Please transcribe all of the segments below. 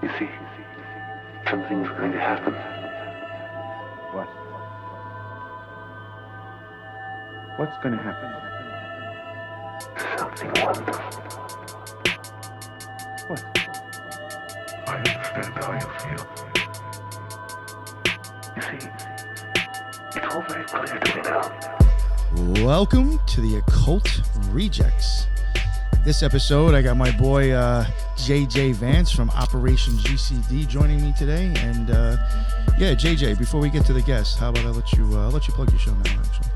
You see, something's going to happen. What? What's going to happen? Something wonderful. What? I understand how you feel. You see, it's all very clear to me now. Welcome to the Occult Rejects. This episode, I got my boy JJ Vance from Operation GCD joining me today. And yeah, JJ, before we get to the guest, how about I let you plug your show now, actually.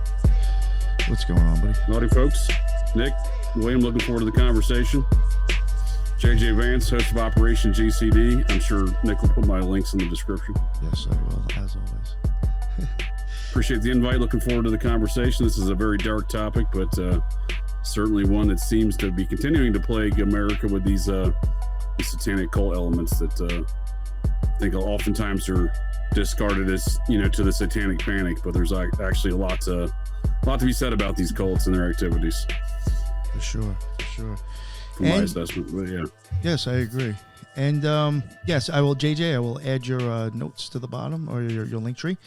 What's going on, buddy? Howdy, folks. Nick, William, looking forward to the conversation. JJ Vance, host of Operation GCD. I'm sure Nick will put my links in the description. Yes, I will, as always. Appreciate the invite. Looking forward to the conversation. This is a very dark topic, but certainly one that seems to be continuing to plague America with these satanic cult elements that I think oftentimes are discarded as, to the satanic panic. But there's actually a lot to be said about these cults and their activities. For sure. From my assessment, but yeah. Yes, I agree. And yes, I will, JJ. I will add your notes to the bottom or your link tree.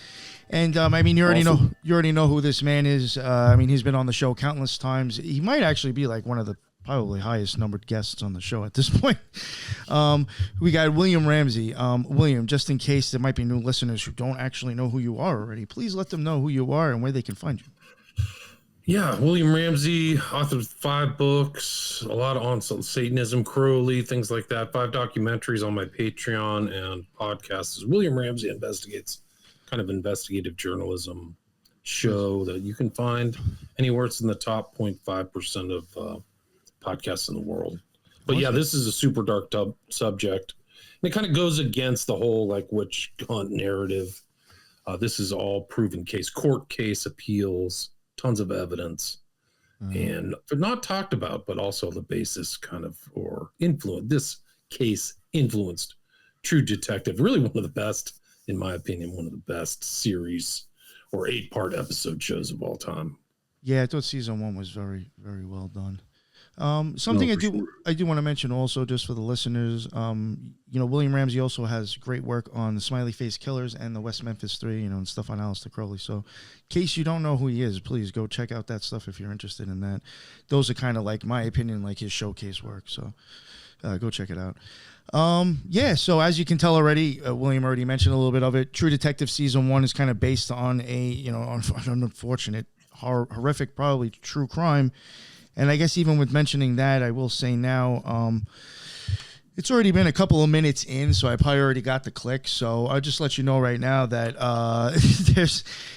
And I mean, you already know who this man is. I mean, he's been on the show countless times. He might actually be like one of the probably highest numbered guests on the show at this point. We got William Ramsey. William, just in case there might be new listeners who don't actually know who you are already, please let them know who you are and where they can find you. Yeah, William Ramsey, author of 5 books, a lot on Satanism, Crowley, things like that. 5 documentaries on my Patreon and podcast. William Ramsey Investigates, kind of investigative journalism show that you can find anywhere. It's in the top 0.5% of podcasts in the world. But yeah, this is a super dark subject. And it kind of goes against the whole witch hunt narrative. This is all proven case, court case, appeals, tons of evidence, and they're not talked about, but also the basis this case influenced True Detective. Really one of the best, in my opinion, one of the best series or 8-part episode shows of all time. Yeah, I thought season 1 was very, very well done. Something I do want to mention also, just for the listeners, William Ramsey also has great work on the Smiley Face Killers and the West Memphis 3, and stuff on Aleister Crowley. So in case you don't know who he is, please go check out that stuff if you're interested in that. Those are kind of my opinion, his showcase work. So go check it out. Yeah, so as you can tell already, William already mentioned a little bit of it. True Detective season 1 is kind of based on on an unfortunate, horrific, probably true crime. And I guess even with mentioning that, I will say now, it's already been a couple of minutes in, so I probably already got the click. So I'll just let you know right now that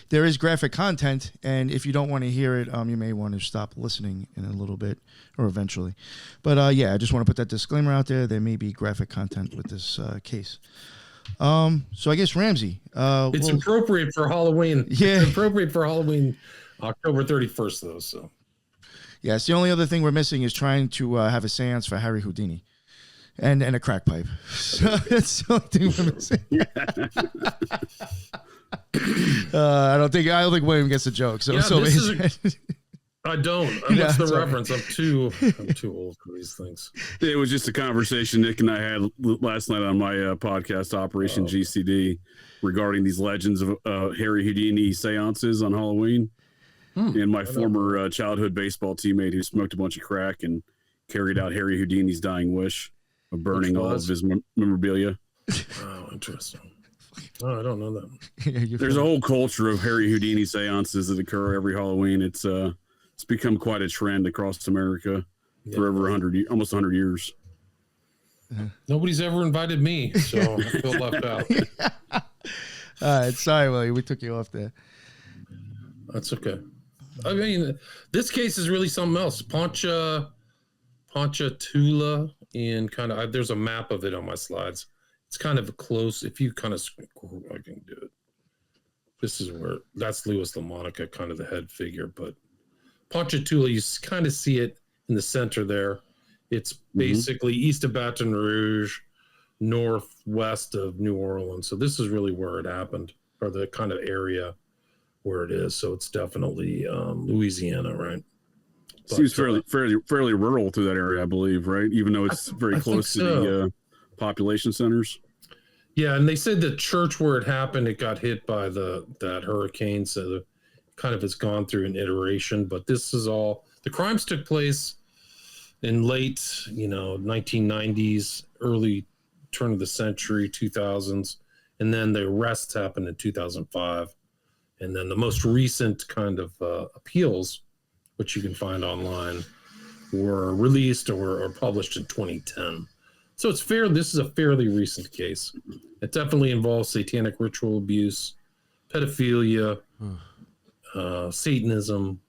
there is graphic content, and if you don't want to hear it, you may want to stop listening in a little bit or eventually. But yeah, I just want to put that disclaimer out there. There may be graphic content with this case. So I guess Ramsey. It's appropriate for Halloween. Yeah, it's appropriate for Halloween, October 31st, though. So. Yes, the only other thing we're missing is trying to have a seance for Harry Houdini and a crack pipe. So that's the only thing we're missing. I don't think William gets a joke. So, yeah, I don't. What's the reference? Right. I'm too old for these things. It was just a conversation Nick and I had last night on my podcast, Operation GCD, regarding these legends of Harry Houdini seances on Halloween. And my former childhood baseball teammate who smoked a bunch of crack and carried out Harry Houdini's dying wish of burning all of his memorabilia. Oh, interesting. Oh, I don't know that. There's a whole culture of Harry Houdini seances that occur every Halloween. It's become quite a trend across America for over almost 100 years. Nobody's ever invited me, so I feel left out. All right, sorry, William, we took you off there. That's okay. I mean, this case is really something else. Ponchatoula, and there's a map of it on my slides. It's kind of close. If you kind of, I can do it. This is that's Louis Lamonica, kind of the head figure. But Ponchatoula, you kind of see it in the center there. It's basically east of Baton Rouge, northwest of New Orleans. So this is really where it happened, or the kind of area where it is. So it's definitely Louisiana, right? Seems fairly rural to that area, I believe, right? Even though it's very close to the population centers. Yeah, and they said the church where it happened, it got hit by that hurricane, so kind of has gone through an iteration. But this is all the crimes took place in late, 1990s, early turn of the century, 2000s, and then the arrests happened in 2005, and then the most recent kind of appeals, which you can find online, were released or published in 2010. So it's fair. This is a fairly recent case. It definitely involves satanic ritual abuse, pedophilia, Satanism.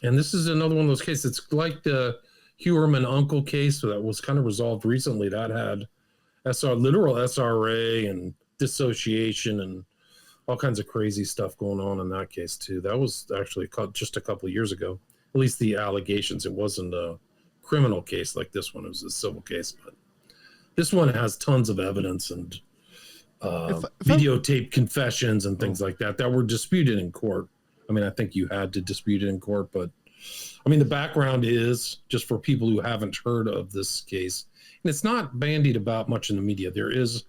And this is another one of those cases. It's like the Huerman uncle case that was kind of resolved recently. That had literal SRA and dissociation and all kinds of crazy stuff going on in that case too. That was actually just a couple of years ago. At least the allegations. It wasn't a criminal case like this one. It was a civil case, but this one has tons of evidence and videotape confessions and things like that were disputed in court. I mean, I think you had to dispute it in court, but I mean, the background is just for people who haven't heard of this case, and it's not bandied about much in the media. There is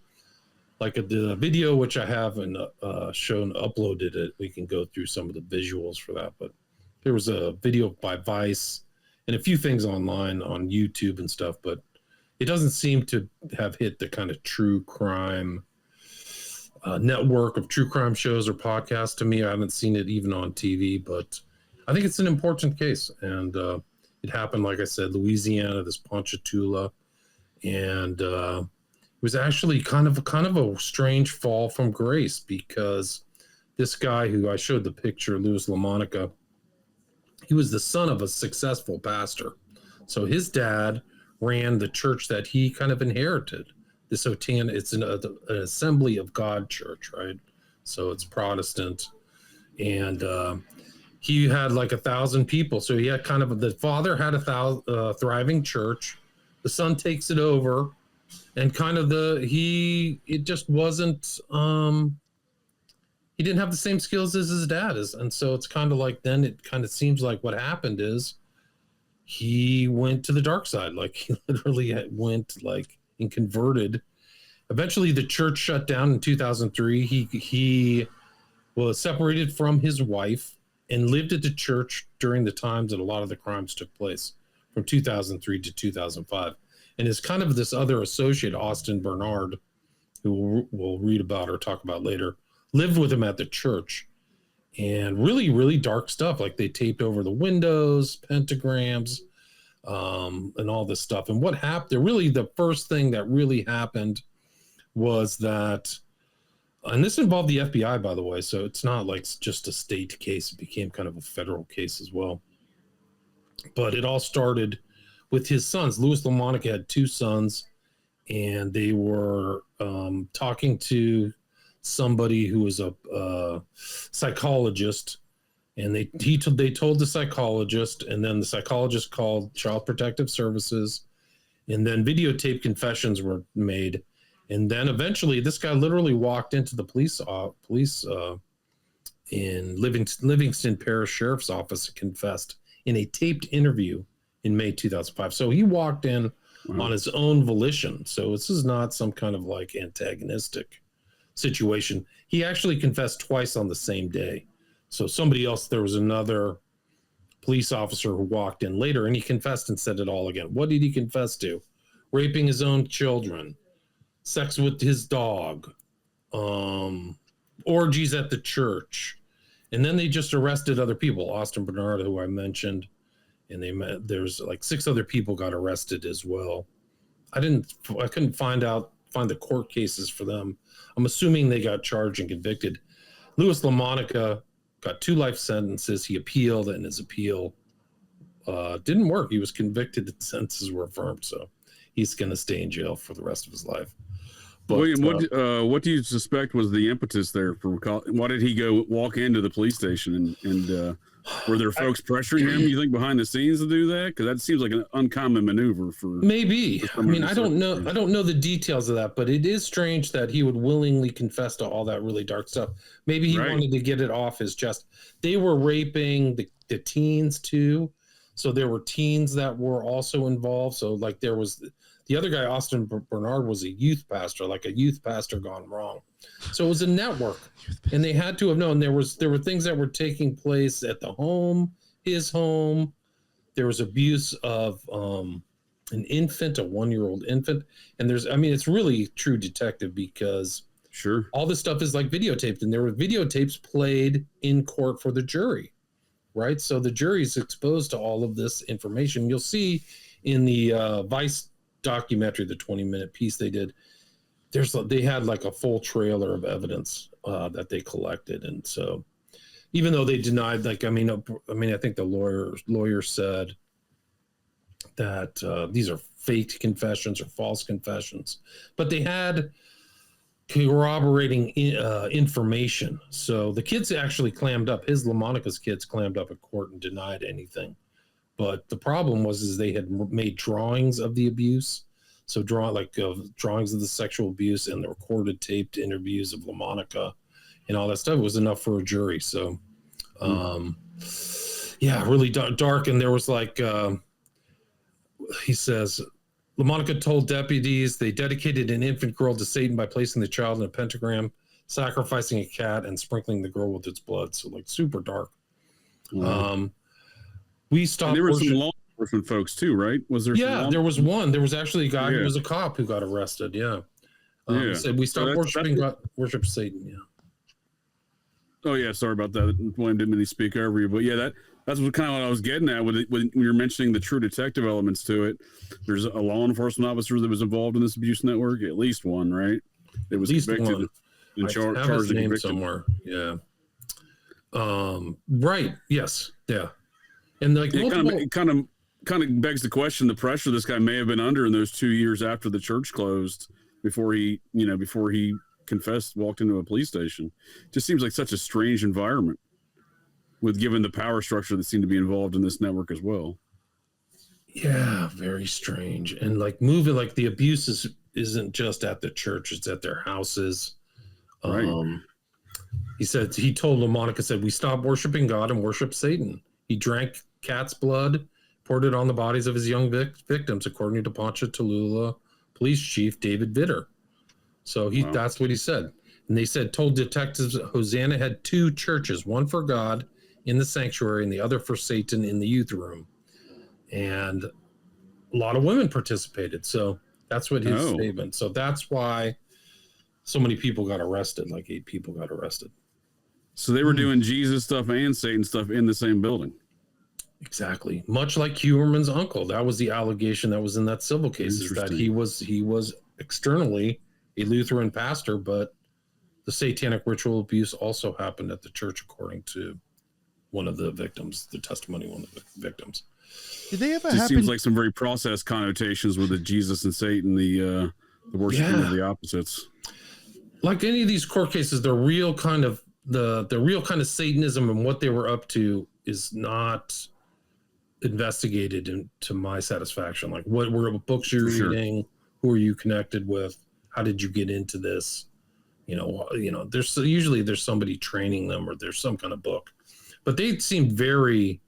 like the video, which I have and uploaded it. We can go through some of the visuals for that, but there was a video by Vice and a few things online on YouTube and stuff, but it doesn't seem to have hit the kind of true crime network of true crime shows or podcasts to me. I haven't seen it even on TV, but I think it's an important case. And it happened, like I said, Louisiana, this Ponchatoula. And it was actually kind of a strange fall from grace, because this guy who I showed the picture, Louis Lamonica, he was the son of a successful pastor. So his dad ran the church that he kind of inherited. It's an Assembly of God church, right? So it's Protestant, and he had like 1,000 people. So he had the father had a thriving church. The son takes it over, and it just wasn't. He didn't have the same skills as his dad is, and so it's kind of like then it kind of seems like what happened is he went to the dark side. Like he literally went and converted. Eventually the church shut down in 2003. He was separated from his wife and lived at the church during the times that a lot of the crimes took place, from 2003 to 2005. And his kind of this other associate, Austin Bernard, who we'll read about or talk about later, lived with him at the church. And really, really dark stuff. Like they taped over the windows, pentagrams, and all this stuff. And what happened, really the first thing that really happened was that, and this involved the FBI, by the way, so it's not like just a state case. It became kind of a federal case as well. But it all started with his sons. Louis Lamonica had 2 sons, and they were talking to somebody who was a psychologist, and they told the psychologist, and then the psychologist called Child Protective Services, and then videotape confessions were made, and then eventually this guy literally walked into the police in Livingston Parish Sheriff's Office and confessed in a taped interview in May 2005. So he walked in on his own volition. So this is not some kind of like antagonistic situation. He actually confessed twice on the same day. So there was another police officer who walked in later, and he confessed and said it all again. What did he confess to? Raping his own children, sex with his dog, orgies at the church. And then they just arrested other people, Austin Bernard, who I mentioned, and there's like 6 other people got arrested as well. I couldn't find the court cases for them. I'm assuming they got charged and convicted. Louis Lamonica got 2 life sentences. He appealed, and his appeal didn't work. He was convicted, and sentences were affirmed, so he's going to stay in jail for the rest of his life. But, William, what do you suspect was the impetus there for? Why did he go walk into the police station and were there folks pressuring him? You think behind the scenes to do that? Because that seems like an uncommon maneuver for. Maybe. I mean, I don't know. I don't know the details of that, but it is strange that he would willingly confess to all that really dark stuff. Maybe he wanted to get it off his chest. They were raping the teens too, so there were teens that were also involved. So like there was The other guy, Austin Bernard, was a youth pastor, like a youth pastor gone wrong. So it was a network, and they had to have known there were things that were taking place at the home, his home. There was abuse of an infant, a 1-year-old infant, and it's really true detective because Sure. all this stuff is like videotaped, and there were videotapes played in court for the jury, right? So the jury is exposed to all of this information. You'll see in the Vice documentary, the 20-minute piece they did, they had like a full trailer of evidence that they collected. And so even though they denied, like, I think the lawyer said that these are fake confessions or false confessions, but they had corroborating information. So the kids actually clammed up. Lamonica's kids clammed up at court and denied anything. But the problem was they had made drawings of the abuse. So drawings of the sexual abuse and the recorded taped interviews of Lamonica and all that stuff was enough for a jury. So, really dark. And there was he says, Lamonica told deputies they dedicated an infant girl to Satan by placing the child in a pentagram, sacrificing a cat, and sprinkling the girl with its blood. So super dark. We stopped. And there were some law enforcement folks too, right? Was there? Yeah, there was one. There was actually a guy who was a cop who got arrested. Yeah. He said we stopped worship Satan. Yeah. Oh yeah, sorry about that. William didn't really speak over you, but yeah, that's what kind of what I was getting at when you're mentioning the true detective elements to it. There's a law enforcement officer that was involved in this abuse network, at least one, right? It was convicted and charged and convicted somewhere. Yeah. Right. Yes. Yeah. And it kind of begs the question: the pressure this guy may have been under in those 2 years after the church closed, before he confessed, walked into a police station. Just seems like such a strange environment, given the power structure that seemed to be involved in this network as well. Yeah, very strange. And the abuse isn't just at the church; it's at their houses. Right. He told Lamonica, we stopped worshiping God and worship Satan. He drank cat's blood, poured it on the bodies of his young victims, according to Poncha Tallulah Police Chief David Vitter. So that's what he said. And they told detectives Hosanna had 2 churches, one for God in the sanctuary and the other for Satan in the youth room. And a lot of women participated. So that's what his statement. So that's why so many people got arrested, like 8 people got arrested. So they were doing Jesus stuff and Satan stuff in the same building. Exactly. Much like Huerman's uncle. That was the allegation that was in that civil case, is that he was externally a Lutheran pastor, but the satanic ritual abuse also happened at the church, according to one of the victims, the testimony of one of the victims. Did they ever It seems like some very processed connotations with the Jesus and Satan, the worshiping of the opposites. Like any of these court cases, the real kind of Satanism and what they were up to is not investigated to my satisfaction. Like, what were books you're reading? Who are you connected with? How did you get into this? There's usually somebody training them, or there's some kind of book, but they seem very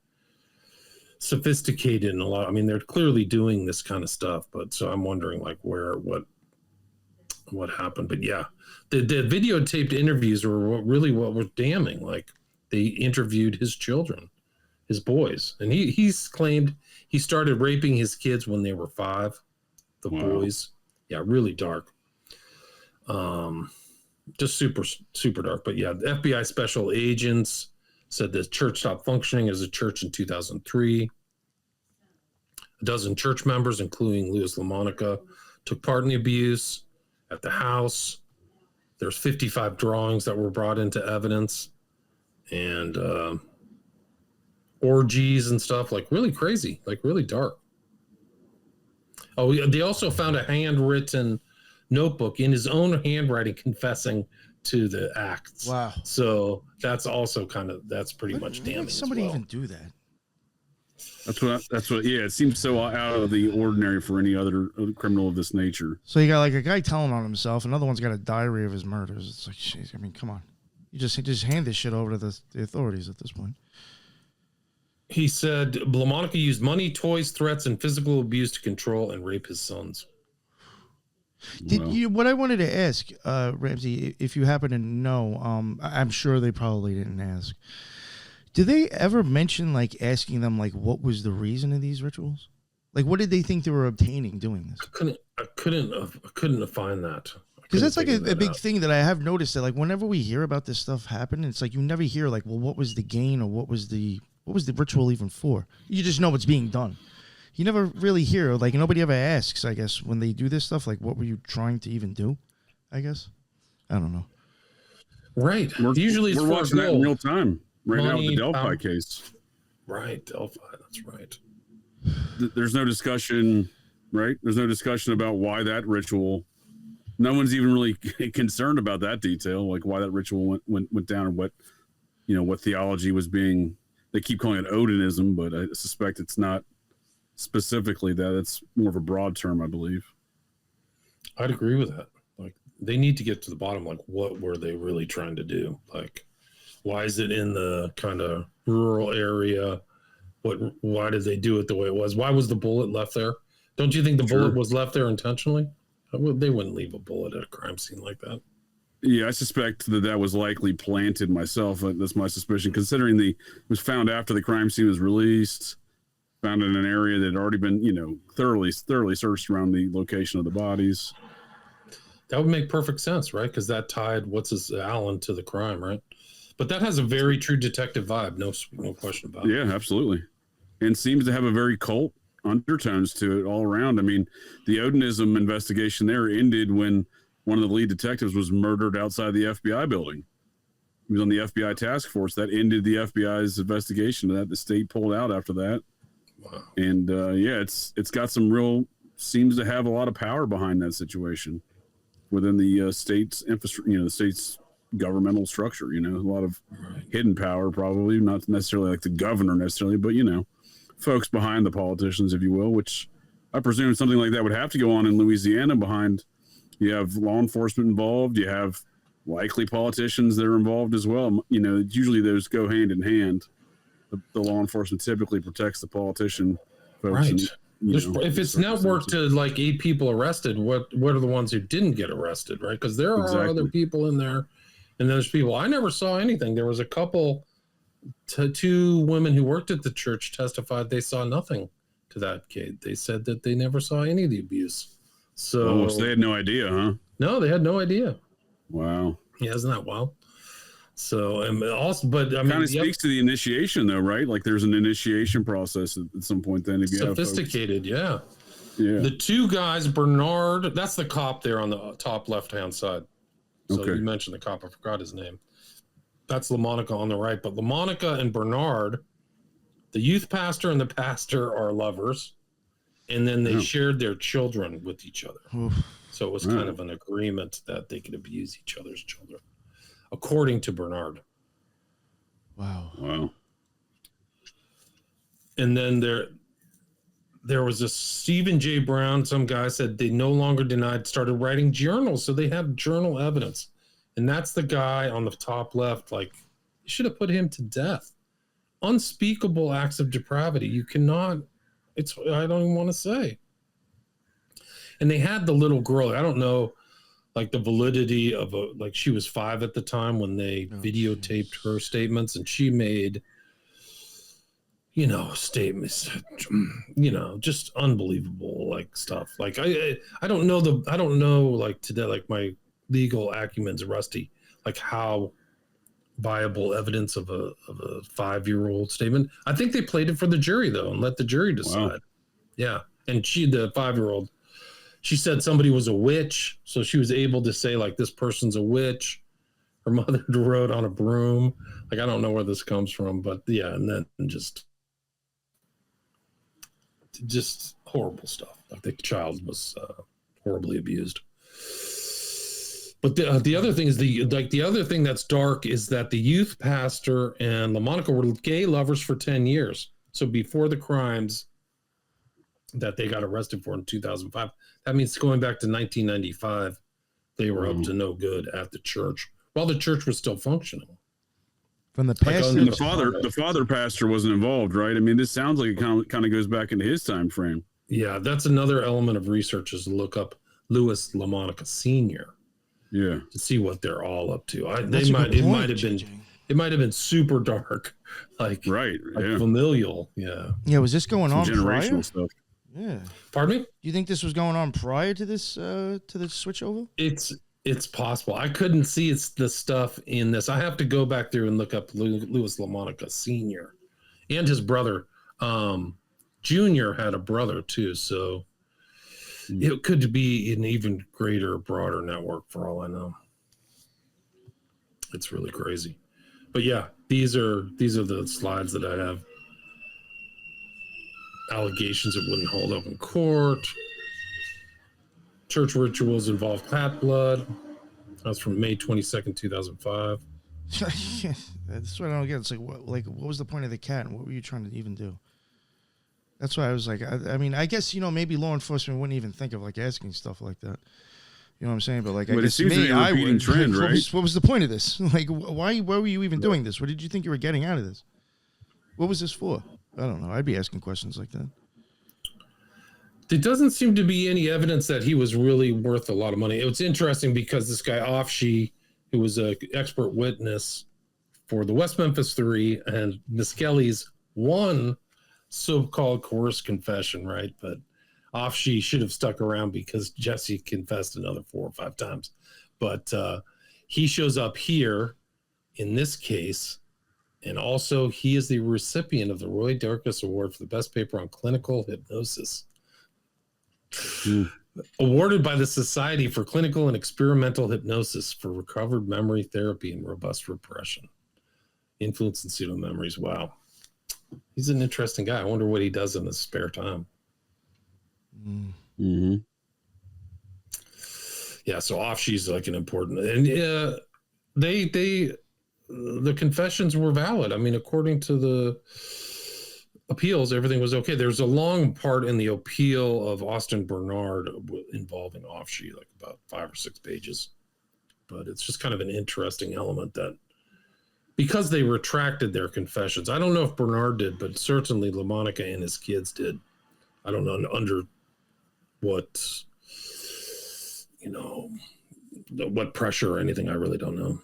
sophisticated in a lot. I mean, they're clearly doing this kind of stuff, but so I'm wondering what happened. But yeah, the videotaped interviews were what were damning. Like, they interviewed his children, his boys, and he's claimed he started raping his kids when they were 5. The boys, yeah, really dark. Just super, super dark. But yeah, the FBI special agents said the church stopped functioning as a church in 2003. A dozen church members, including Louis Lamonica, took part in the abuse at the house. There's 55 drawings that were brought into evidence, and orgies and stuff, like really crazy, like really dark. Oh, they also found a handwritten notebook in his own handwriting confessing to the acts. Wow. So that's also that's pretty much damning. Would somebody even do that? That's what. Yeah, it seems so out of the ordinary for any other criminal of this nature. So you got like a guy telling on himself, another one's got a diary of his murders. It's like, jeez, I mean, come on, you just hand this shit over to the authorities at this point. He said Lamonica used money, toys, threats, and physical abuse to control and rape his sons. What I wanted to ask, Ramsey, if you happen to know, I'm sure they probably didn't ask. Did they ever mention like asking them like what was the reason of these rituals? Like what did they think they were obtaining doing this? I couldn't find that. Because that's like a big thing that I have noticed that like whenever we hear about this stuff happen, it's like you never hear like, well, what was the gain or what was the ritual even for? You just know it's being done. You never really hear, like nobody ever asks, I guess, when they do this stuff, like what were you trying to even do? I guess. I don't know. Right. Usually we're watching that in real time right now with the Delphi case. Right. Delphi. That's right. There's no discussion, right? There's no discussion about why that ritual, no one's even really concerned about that detail, like why that ritual went down or what theology was being, they keep calling it Odinism, but I suspect it's not specifically that. It's more of a broad term, I believe. I'd agree with that. Like they need to get to the bottom, like what were they really trying to do? Like why is it in the kind of rural area? Why did they do it the way it was? Why was the bullet left there? Don't you think the bullet was left there intentionally? They wouldn't leave a bullet at a crime scene like that. Yeah, I suspect that was likely planted myself. That's my suspicion, considering it was found after the crime scene was released, found in an area that had already been, thoroughly searched around the location of the bodies. That would make perfect sense, right? Because that tied Allen to the crime, right? But that has a very true detective vibe, no question about it. Yeah, absolutely, and seems to have a very cult undertones to it all around. I mean, the Odinism investigation there ended when one of the lead detectives was murdered outside the FBI building. He was on the FBI task force. That ended the FBI's investigation. That the state pulled out after that. Wow. And it's got some seems to have a lot of power behind that situation within the state's infrastructure, the state's governmental structure, a lot of hidden power, probably not necessarily like the governor necessarily, but folks behind the politicians, if you will, which I presume something like that would have to go on in Louisiana. Behind, you have law enforcement involved, you have likely politicians that are involved as well. Usually those go hand in hand. The law enforcement typically protects the politician folks. Right. If it's networked to like 8 people arrested, what are the ones who didn't get arrested, right? Because there are other people in there, and there's people. I never saw anything. There was a couple, 2 women who worked at the church testified they saw nothing to that kid. They said that they never saw any of the abuse. So they had no idea, huh? No, they had no idea. Wow. Yeah, isn't that wild? So, and also, but I mean, kind of speaks to the initiation, though, right? Like there's an initiation process at some point. Then, if you sophisticated, have yeah. The 2 guys, Bernard, that's the cop there on the top left-hand side. So you mentioned the cop. I forgot his name. That's Lamonica on the right. But Lamonica and Bernard, the youth pastor and the pastor are lovers, and then they shared their children with each other. So it was kind of an agreement that they could abuse each other's children, according to Bernard. Wow. And then there was a Stephen J. Brown, some guy said they no longer started writing journals, so they have journal evidence. And that's the guy on the top left, like, you should have put him to death. Unspeakable acts of depravity. You cannot, I don't even want to say. And they had the little girl, I don't know, like the validity of she was 5 at the time when they videotaped her statements, and she made, statements, just unbelievable, like stuff. Like I don't know like today, like my legal acumen's rusty, like how viable evidence of a 5-year-old statement. I think they played it for the jury though, and let the jury decide. Wow. Yeah. And the 5-year-old, she said somebody was a witch, so she was able to say like this person's a witch. Her mother rode on a broom. Like I don't know where this comes from, but yeah, and then just horrible stuff. Like the child was horribly abused. But the other thing is the other thing that's dark is that the youth pastor and Lamonica were gay lovers for 10 years. So before the crimes that they got arrested for in 2005, that means going back to 1995, they were up to no good at the church while the church was still functioning. From the past, the father pastor wasn't involved, right? I mean, this sounds like it kind of goes back into his time frame. Yeah, that's another element of research is to look up Louis Lamonica Sr. Yeah. to see what they're all up to. It That's a might good have point, been JJ. it might have been super dark, like familial. Yeah. Yeah, was this going Some on generational prior? stuff. Yeah. Pardon me? Do you think this was going on prior to this switch over? It's possible. I couldn't see the stuff in this. I have to go back there and look up Louis Lamonica Sr. and his brother. Junior had a brother too, so it could be an even greater, broader network for all I know. It's really crazy. But yeah, these are the slides that I have. Allegations it wouldn't hold up in court. Church rituals involve cat blood. That's from May 22nd, 2005. That's what I don't get. It's what was the point of the cat, and what were you trying to even do? That's why I was like, I mean, I guess, maybe law enforcement wouldn't even think of asking stuff like that. You know what I'm saying? But I guess it seems to be a repeating trend, right? What was the point of this? Why were you even doing this? What did you think you were getting out of this? What was this for? I don't know. I'd be asking questions like that. There doesn't seem to be any evidence that he was really worth a lot of money. It was interesting because this guy Offshee, who was an expert witness for the West Memphis Three and Miss Kelly's one so-called coerced confession, right? But Offshee should have stuck around because Jesse confessed another 4 or 5 times. But he shows up here in this case, and also he is the recipient of the Roy Darkus Award for the best paper on clinical hypnosis. Awarded by the Society for Clinical and Experimental Hypnosis for recovered memory therapy and robust repression. Influence and pseudo memories. Wow. He's an interesting guy. I wonder what he does in his spare time. Mm-hmm. Yeah, so Offshee's an important, and the confessions were valid. I mean, according to the appeals, everything was okay. There's a long part in the appeal of Austin Bernard involving Offshee, about 5 or 6 pages. But it's just kind of an interesting element that because they retracted their confessions, I don't know if Bernard did, but certainly Lamonica and his kids did. I don't know under what, what pressure or anything. I really don't know.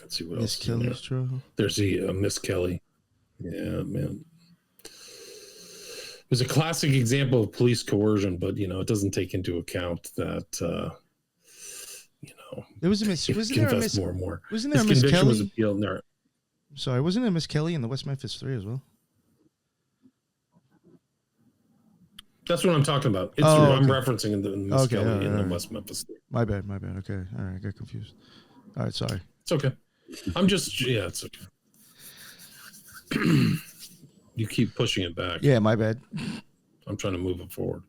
Let's see what Miss else. Kelly's trial. There's the Miss Kelly. Yeah, man. It was a classic example of police coercion, but it doesn't take into account that There was a Miss. Wasn't there a Miss? More and more. Wasn't there His a Miss conviction Kelly? was appealed there. Sorry, wasn't there Miss Kelly in the West Memphis 3 as well? That's what I'm talking about. It's Oh, okay. I'm referencing the Miss Okay, Kelly in the right. West Memphis 3. My bad. Okay, all right, I got confused. All right, sorry. It's okay. It's okay. You keep pushing it back. Yeah, my bad. I'm trying to move it forward.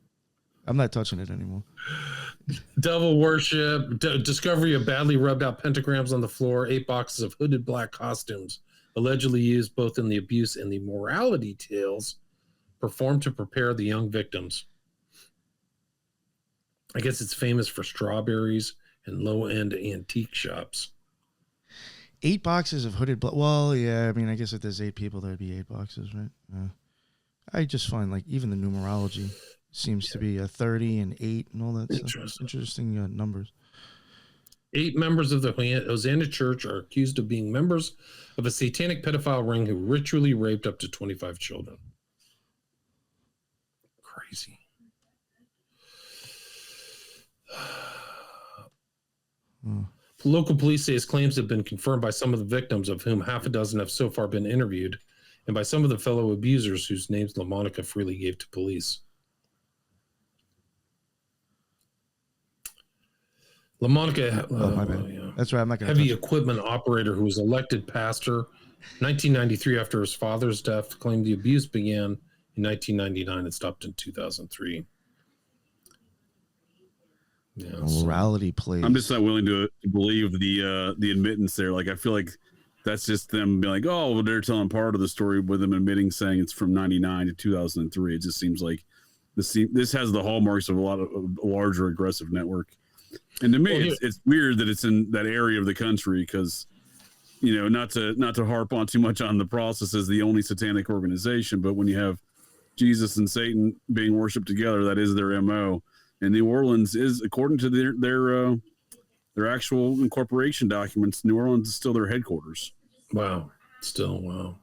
I'm not touching it anymore. Devil worship, discovery of badly rubbed out pentagrams on the floor, 8 boxes of hooded black costumes, allegedly used both in the abuse and the morality tales performed to prepare the young victims. I guess it's famous for strawberries and low-end antique shops. 8 boxes of hooded blood. Well, yeah, I mean, I guess if there's 8 people, there'd be 8 boxes, right? I just find even the numerology seems to be a 30 and 8 and all that stuff. Interesting numbers. 8 members of the Hosanna Church are accused of being members of a satanic pedophile ring who ritually raped up to 25 children. Crazy. Local police say his claims have been confirmed by some of the victims, of whom half a dozen have so far been interviewed, and by some of the fellow abusers whose names Lamonica freely gave to police. Lamonica, my bad. Yeah. That's right. I'm not going Heavy equipment operator who was elected pastor 1993 after his father's death, claimed the abuse began in 1999 and stopped in 2003. Yeah, morality plays. I'm just not willing to believe the admittance there. I feel like that's just them being like, oh, well, they're telling part of the story with them admitting saying it's from 99 to 2003. It just seems like this has the hallmarks of a larger aggressive network. And to me, it's weird that it's in that area of the country because, not to harp on too much on the process as the only satanic organization, but when you have Jesus and Satan being worshipped together. That is their MO. And New Orleans is, according to their actual incorporation documents, New Orleans is still their headquarters. Wow. Still, wow.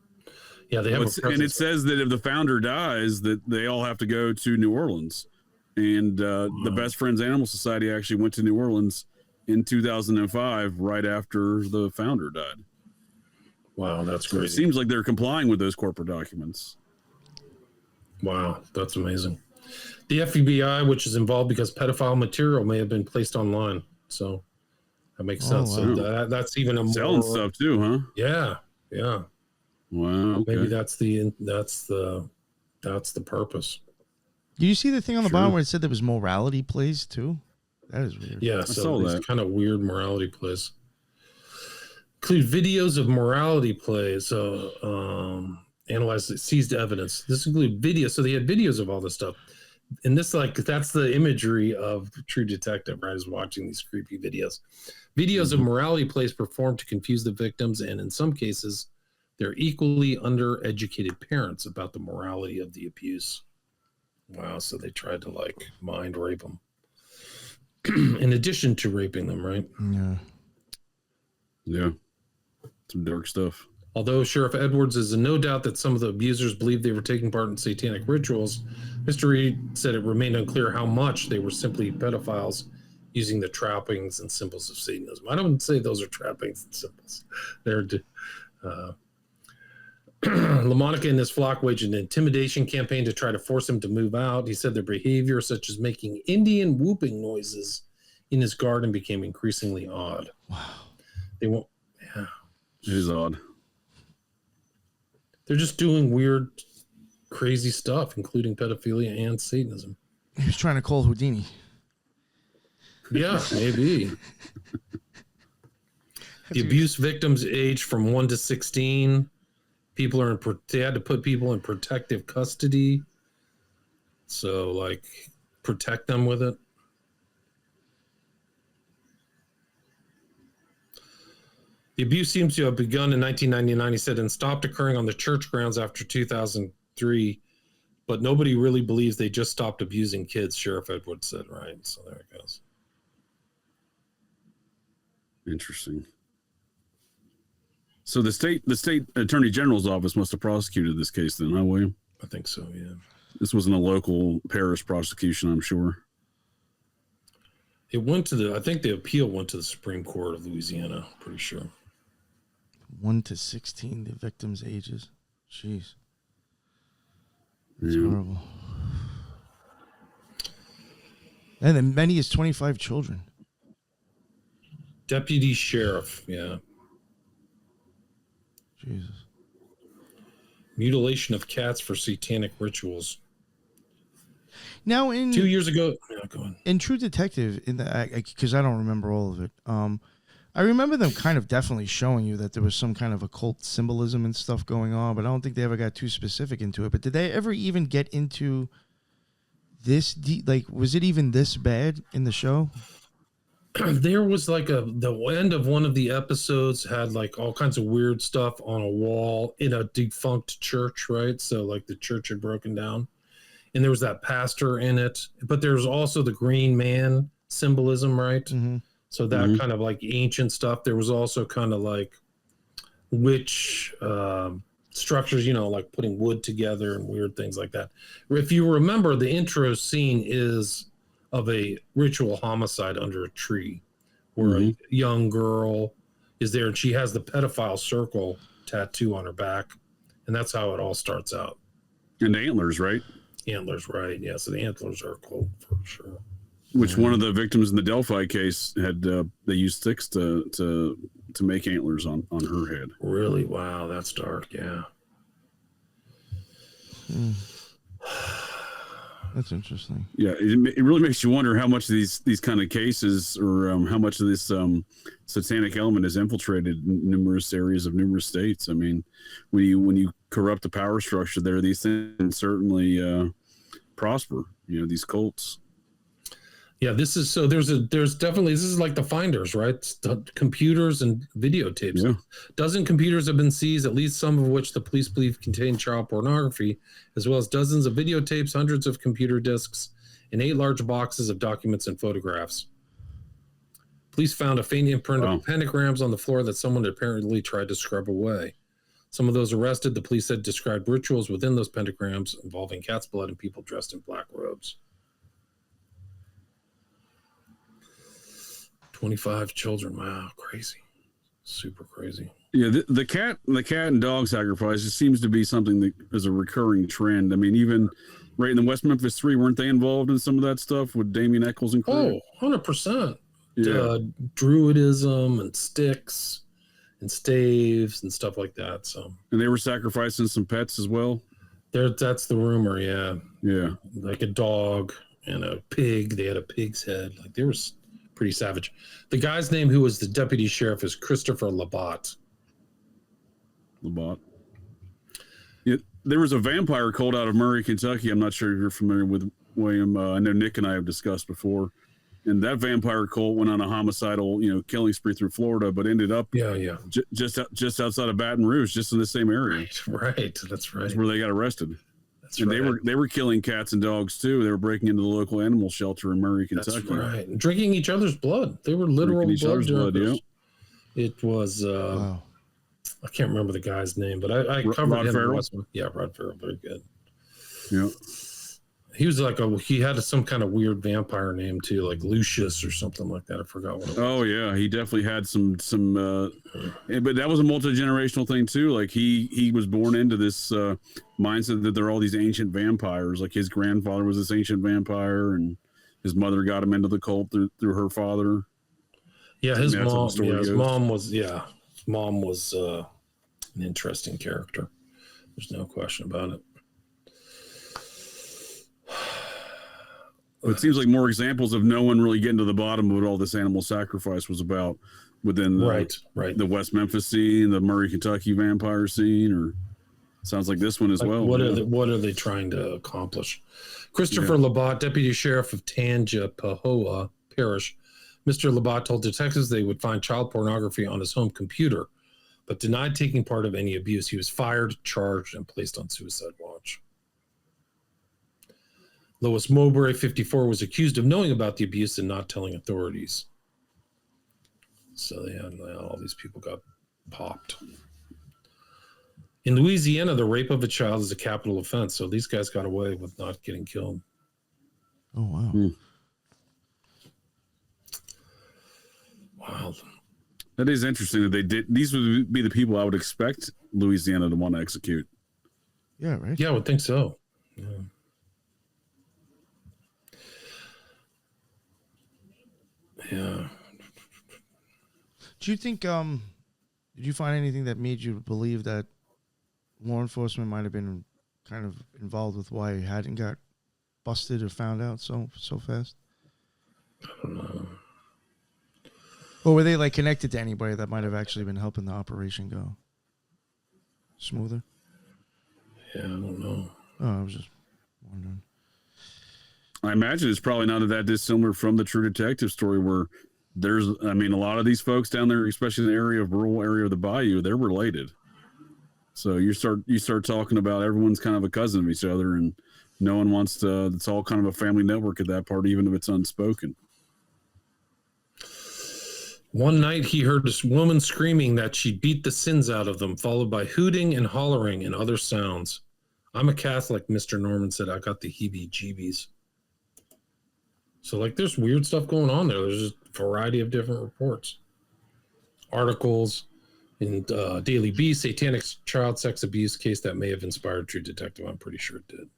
Yeah, they have and it says that if the founder dies, that they all have to go to New Orleans. And the Best Friends Animal Society actually went to New Orleans in 2005, right after the founder died. Wow, that's so crazy. It seems like they're complying with those corporate documents. Wow, that's amazing. The FBI, which is involved because pedophile material may have been placed online. So that makes sense. Wow. So that's even a selling stuff too, huh? Yeah, yeah. Wow. Okay. Maybe that's the purpose. Did you see the thing on the Sure. bottom where it said there was morality plays too? That is weird. Yeah, I so saw these that. kind of weird morality plays. Include videos of morality plays. Analyze seized evidence. This include videos. So they had videos of all this stuff. And this, like, that's the imagery of True Detective, right? Is watching these creepy videos. Videos of morality plays performed to confuse the victims, and in some cases, they're equally undereducated parents about the morality of the abuse. Wow, so they tried to, like, mind rape them. In addition to raping them, right? Yeah. Yeah. Some dark stuff. Although Sheriff Edwards is in no doubt that some of the abusers believed they were taking part in satanic rituals, Mr. Reed said it remained unclear how much they were simply pedophiles using the trappings and symbols of Satanism. I don't say those are trappings and symbols. They're Lamonica and his flock waged an intimidation campaign to try to force him to move out. He said their behavior, such as making Indian whooping noises in his garden, became increasingly odd. Wow. They won't. Yeah. It is odd. They're just doing weird, crazy stuff, including pedophilia and Satanism. He was trying to call Houdini. Yeah, maybe. The abuse victims age from 1 to 16. People are they had to put people in protective custody. So, like, protect them with it. The abuse seems to have begun in 1999, he said, and stopped occurring on the church grounds after 2003. But nobody really believes they just stopped abusing kids, Sheriff Edwards said, right? So there it goes. Interesting. So the state attorney general's office must have prosecuted this case then, huh, William? I think so, yeah. This wasn't a local parish prosecution, I'm sure. It went to I think the appeal went to the Supreme Court of Louisiana, pretty sure. 1 to 16, the victims' ages. Jeez. It's Yeah. horrible. And then many is 25 children. Deputy sheriff, yeah. Jesus. Mutilation of cats for satanic rituals. Now, in 2 years ago, yeah, go on. in True Detective, in the because I don't remember all of it, I remember them kind of definitely showing you that there was some kind of occult symbolism and stuff going on, but I don't think they ever got too specific into it. But did they ever even get into this? Was it even this bad in the show? There was like the end of one of the episodes had like all kinds of weird stuff on a wall in a defunct church, right? So like the church had broken down, and there was that pastor in it, but there's also the green man symbolism, right? Mm-hmm. So that kind of like ancient stuff. There was also kind of like witch structures, like putting wood together and weird things like that. If you remember, the intro scene is of a ritual homicide under a tree where a young girl is there and she has the pedophile circle tattoo on her back. And that's how it all starts out. And antlers, right? Antlers, right. Yeah, so the antlers are cool for sure. Which one of the victims in the Delphi case had they used sticks to make antlers on her head. Really? Wow, that's dark. Yeah. That's interesting. Yeah, it really makes you wonder how much of these kind of cases, or how much of this satanic element has infiltrated numerous areas of numerous states. I mean, when you corrupt the power structure there, these things certainly prosper. These cults. Yeah, this is so. There's definitely, this is like the finders, right? It's the computers and videotapes. Yeah. Dozen computers have been seized, at least some of which the police believe contain child pornography, as well as dozens of videotapes, hundreds of computer disks, and 8 large boxes of documents and photographs. Police found a faint imprint of pentagrams on the floor that someone apparently tried to scrub away. Some of those arrested, the police said, described rituals within those pentagrams involving cat's blood and people dressed in black robes. 25 children. Wow, crazy. Super crazy. Yeah, the cat and dog sacrifice just seems to be something that is a recurring trend. I mean, even right in the West Memphis 3, weren't they involved in some of that stuff with Damien Eccles and crew? Oh, 100%. Yeah. Druidism and sticks and staves and stuff like that. So, and they were sacrificing some pets as well. That's the rumor. Yeah. Yeah. Like a dog and a pig. They had a pig's head. Like they were pretty savage. The guy's name who was the deputy sheriff is Christopher Labat. Yeah, there was a vampire cult out of Murray, Kentucky. I'm not sure if you're familiar with William. I know Nick and I have discussed before. And that vampire cult went on a homicidal, killing spree through Florida, but ended up just outside of Baton Rouge, just in the same area. Right. That's right. That's where they got arrested. And they were killing cats and dogs too. They were breaking into the local animal shelter in Murray, Kentucky. That's right. And drinking each other's blood. They were literal blood. Yeah. It was wow. I can't remember the guy's name, but I covered Rod him. Farrell? Yeah, Rod Farrell, very good. Yeah. He was like he had some kind of weird vampire name too, like Lucius or something like that. I forgot what it was. Oh yeah, he definitely had some but that was a multi-generational thing too. Like he was born into this mindset that there are all these ancient vampires. Like his grandfather was this ancient vampire, and his mother got him into the cult through her father. Yeah, his mom was an interesting character. There's no question about it. It seems like more examples of no one really getting to the bottom of what all this animal sacrifice was about within the West Memphis scene, the Murray, Kentucky vampire scene, or sounds like this one as well. What are they trying to accomplish? Christopher Labat, deputy sheriff of Tangipahoa Parish. Mr. Labat told detectives they would find child pornography on his home computer, but denied taking part of any abuse. He was fired, charged, and placed on suicide watch. Lois Mowbray, 54, was accused of knowing about the abuse and not telling authorities. So all these people got popped. In Louisiana, the rape of a child is a capital offense, so these guys got away with not getting killed. Oh, wow. Wild. That is interesting that they did. These would be the people I would expect Louisiana to want to execute. Yeah, right? Yeah, I would think so. Yeah. Yeah. Do you think, did you find anything that made you believe that law enforcement might have been kind of involved with why he hadn't got busted or found out so fast? I don't know. Or were they like connected to anybody that might have actually been helping the operation go smoother? Yeah, I don't know. Oh, I was just wondering. I imagine it's probably not that dissimilar from the True Detective story, where there's, I mean, a lot of these folks down there, especially in the rural area of the bayou, they're related. So you start talking about everyone's kind of a cousin of each other, and no one wants to. It's all kind of a family network at that part, even if it's unspoken. One night he heard this woman screaming that she beat the sins out of them, followed by hooting and hollering and other sounds. I'm a Catholic, Mr. Norman said. I got the heebie-jeebies. So, like, there's weird stuff going on there. There's just a variety of different reports. Articles in Daily Beast, satanic child sex abuse case that may have inspired True Detective. I'm pretty sure it did.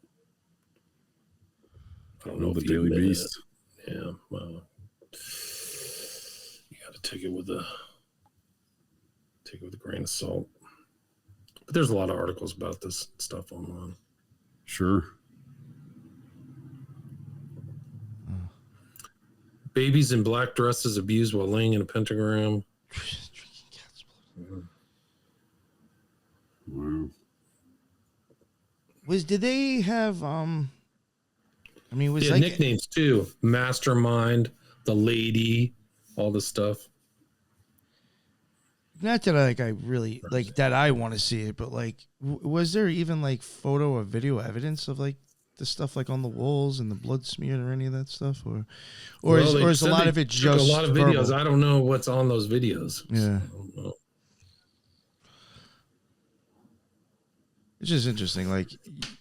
I don't know the Daily Beast. Yeah, well, you got to take it with a grain of salt. But there's a lot of articles about this stuff online. Sure. Babies in black dresses abused while laying in a pentagram. Wow. Did they have I mean, it was He had like nicknames too: Mastermind, the Lady, all this stuff. not that I really like that I want to see it, but like, was there even like photo or video evidence of like the stuff like on the walls and the blood smeared or any of that stuff, or is a lot of it just a lot of videos? verbal? I don't know what's on those videos. Yeah. So I don't know. It's just interesting. Like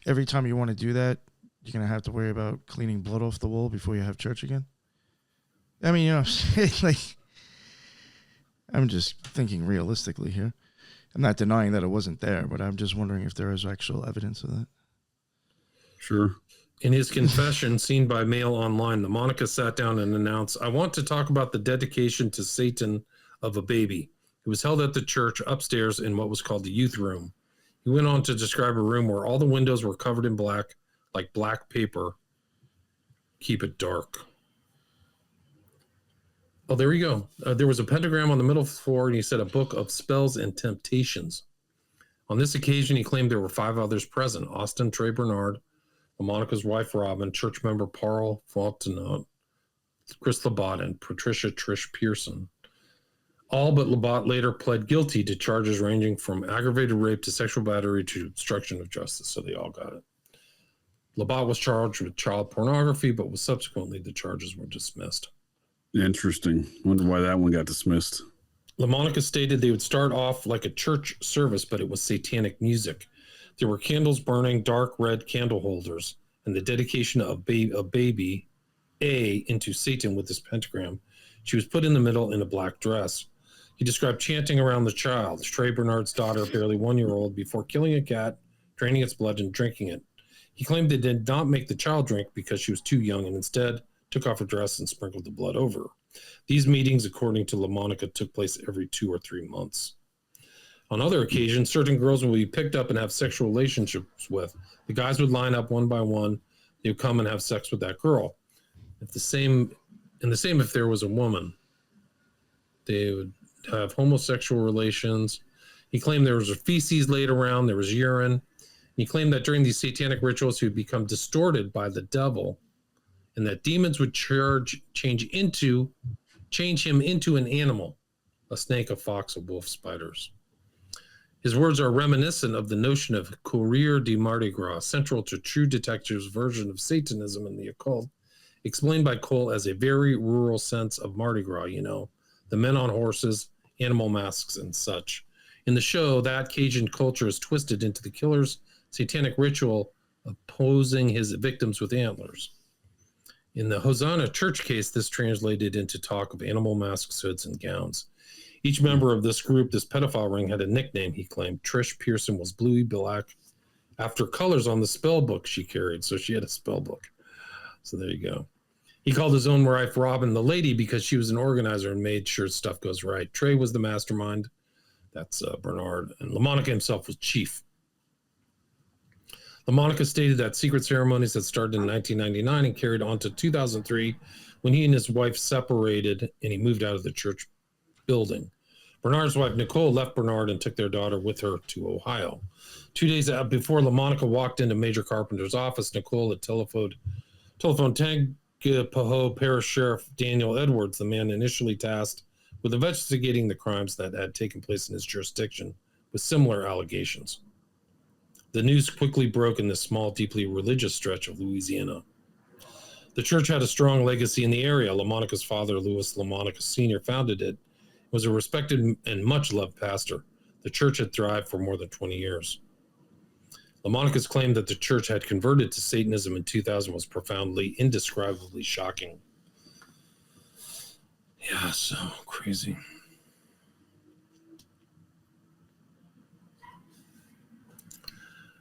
every time you want to do that, you're gonna have to worry about cleaning blood off the wall before you have church again. I mean, you know, like I'm just thinking realistically here. I'm not denying that it wasn't there, but I'm just wondering if there is actual evidence of that. Sure. In his confession, seen by Mail Online, Lamonica sat down and announced, "I want to talk about the dedication to Satan of a baby. It was held at the church upstairs in what was called the youth room." He went on to describe a room where all the windows were covered in black, like black paper. Keep it dark. Oh, there we go. There was a pentagram on the middle floor, and he said a book of spells and temptations. On this occasion, he claimed there were 5 others present: Austin Trey Bernard, Lamonica's wife Robin, church member Paul Fontenot, Chris Labat, and Patricia Trish Pearson. All but Labat later pled guilty to charges ranging from aggravated rape to sexual battery to obstruction of justice, so they all got it. Labat was charged with child pornography, but was subsequently the charges were dismissed. Interesting. Wonder why that one got dismissed. Lamonica stated they would start off like a church service, but it was satanic music. There were candles burning, dark red candle holders, and the dedication of a baby, A, into Satan with this pentagram. She was put in the middle in a black dress. He described chanting around the child, Trey Bernard's daughter, barely 1-year-old, before killing a cat, draining its blood, and drinking it. He claimed they did not make the child drink because she was too young, and instead took off her dress and sprinkled the blood over her. These meetings, according to Lamonica, took place every 2 or 3 months. On other occasions, certain girls would be picked up and have sexual relationships with. The guys would line up one by one. They would come and have sex with that girl. If the same if there was a woman, they would have homosexual relations. He claimed there was feces laid around, there was urine. He claimed that during these satanic rituals, he would become distorted by the devil, and that demons would change him into an animal, a snake, a fox, a wolf, spiders. His words are reminiscent of the notion of Courrier de Mardi Gras, central to True Detective's version of Satanism in the occult, explained by Cole as a very rural sense of Mardi Gras, you know, the men on horses, animal masks, and such. In the show, that Cajun culture is twisted into the killer's satanic ritual of posing his victims with antlers. In the Hosanna church case, this translated into talk of animal masks, hoods, and gowns. Each member of this group, this pedophile ring, had a nickname, he claimed. Trish Pearson was Bluey Black, after colors on the spell book she carried, so she had a spell book. So there you go. He called his own wife Robin the Lady because she was an organizer and made sure stuff goes right. Trey was the mastermind. That's Bernard. And Lamonica himself was chief. Lamonica stated that secret ceremonies had started in 1999 and carried on to 2003 when he and his wife separated and he moved out of the church building. Bernard's wife, Nicole, left Bernard and took their daughter with her to Ohio. 2 days before Lamonica walked into Major Carpenter's office, Nicole had telephoned Tangipahoa Parish Sheriff Daniel Edwards, the man initially tasked with investigating the crimes that had taken place in his jurisdiction, with similar allegations. The news quickly broke in this small, deeply religious stretch of Louisiana. The church had a strong legacy in the area. Lamonica's father, Louis Lamonica Sr., founded it, was a respected and much-loved pastor. The church had thrived for more than 20 years. Lamonica's claim that the church had converted to Satanism in 2000 was profoundly, indescribably shocking. Yeah, so crazy.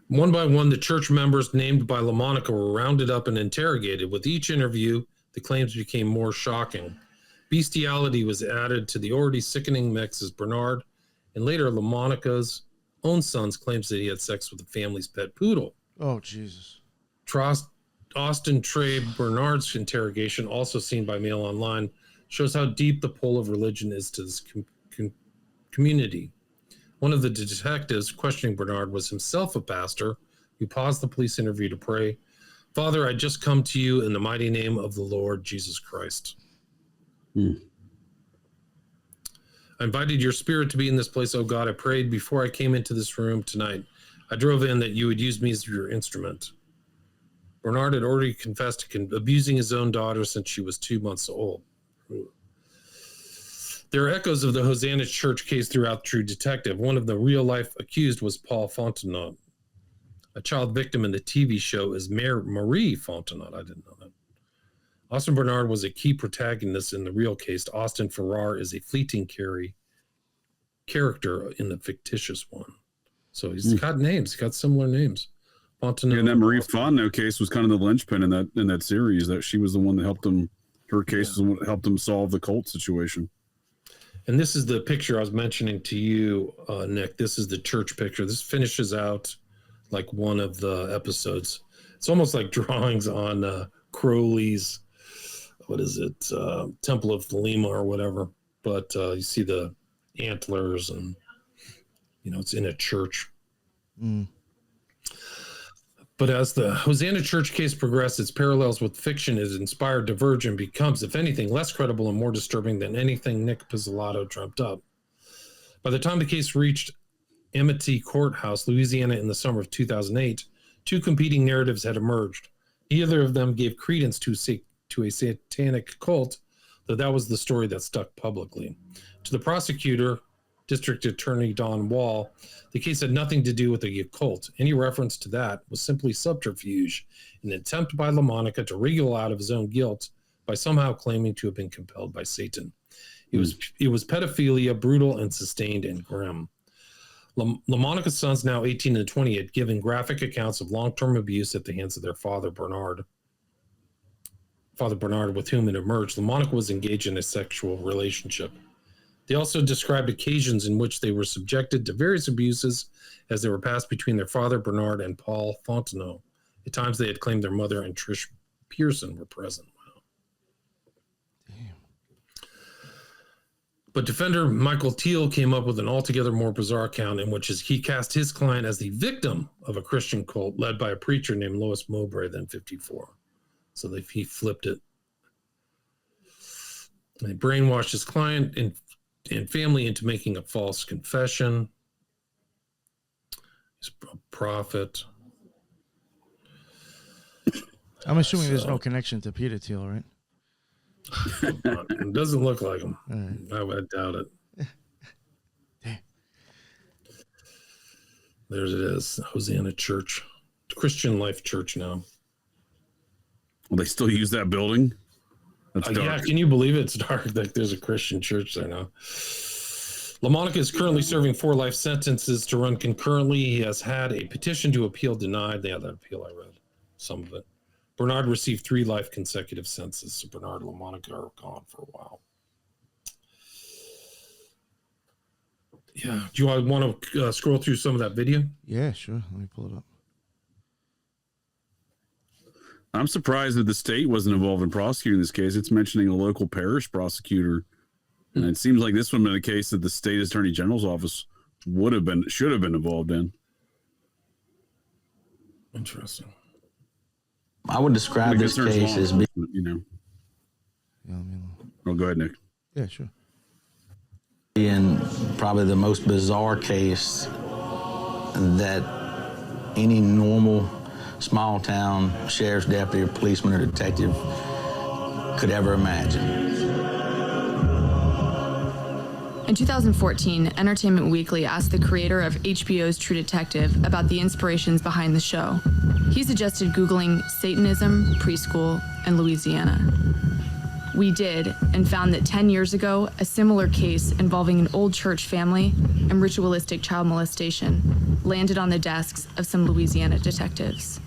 One by one, the church members named by Lamonica were rounded up and interrogated. With each interview, the claims became more shocking. Bestiality was added to the already sickening mix as Bernard and later Lamonica's own sons claims that he had sex with the family's pet poodle. Oh, Jesus. Austin Trey Bernard's interrogation, also seen by Mail Online, shows how deep the pull of religion is to this community. One of the detectives questioning Bernard was himself a pastor who paused the police interview to pray Father, I just come to you in the mighty name of the Lord Jesus Christ. I invited your spirit to be in this place, oh God. I prayed before I came into this room tonight. I drove in that you would use me as your instrument. Bernard had already confessed to abusing his own daughter since she was 2 months old. There are echoes of the Hosanna Church case throughout True Detective. One of the real-life accused was Paul Fontenot. A child victim in the TV show is Marie Fontenot. I didn't know that. Austin Bernard was a key protagonist in the real case. Austin Farrar is a fleeting character in the fictitious one. So he's got names. He's got similar names. Fontenot. And that Marie Fontenot case was kind of the linchpin in that series. That she was the one that helped him. Her case was what helped him solve the cult situation. And this is the picture I was mentioning to you, Nick. This is the church picture. This finishes out like one of the episodes. It's almost like drawings on Crowley's, what is it, Temple of Thelema or whatever. But you see the antlers and, it's in a church. But as the Hosanna Church case progressed, its parallels with fiction is inspired divergent becomes, if anything, less credible and more disturbing than anything Nick Pizzolatto dreamt up. By the time the case reached Amity Courthouse, Louisiana, in the summer of 2008, two competing narratives had emerged. Neither of them gave credence to a satanic cult, though that was the story that stuck publicly. To the prosecutor, District Attorney Don Wall, the case had nothing to do with the occult. Any reference to that was simply subterfuge, an attempt by Lamonica to wriggle out of his own guilt by somehow claiming to have been compelled by Satan. It was pedophilia, brutal and sustained and grim. Lamonica's sons, now 18 and 20, had given graphic accounts of long-term abuse at the hands of their father, Bernard, with whom it emerged Lamonica was engaged in a sexual relationship. They also described occasions in which they were subjected to various abuses as they were passed between their father, Bernard, and Paul Fontenot. At times, they had claimed their mother and Trish Pearson were present. Wow. Damn. But defender Michael Teal came up with an altogether more bizarre account in which he cast his client as the victim of a Christian cult led by a preacher named Louis Mowbray, then 54. So he flipped it. And he brainwashed his client and family into making a false confession. He's a prophet. I'm assuming there's no connection to Peter Thiel, right? It doesn't look like him. Right. I doubt it. Damn. There it is, Hosanna Church, Christian Life Church now. Well, they still use that building? Yeah, can you believe it? It's dark. Like there's a Christian church there now. Lamonica is currently serving 4 life sentences to run concurrently. He has had a petition to appeal denied. Yeah, that appeal I read some of it. Bernard received 3 life consecutive sentences. So Bernard and Lamonica are gone for a while. Yeah. Do you want to scroll through some of that video? Yeah, sure. Let me pull it up. I'm surprised that the state wasn't involved in prosecuting this case. It's mentioning a local parish prosecutor. And it seems like this would have been a case that the state attorney general's office should have been involved in. Interesting. I would describe this case as being, Yeah, Oh, go ahead, Nick. yeah, sure. being probably the most bizarre case that any normal small town sheriff's deputy or policeman or detective could ever imagine. In 2014, Entertainment Weekly asked the creator of HBO's True Detective about the inspirations behind the show. He suggested Googling Satanism, preschool, and Louisiana. We did, and found that 10 years ago, a similar case involving an old church family and ritualistic child molestation landed on the desks of some Louisiana detectives.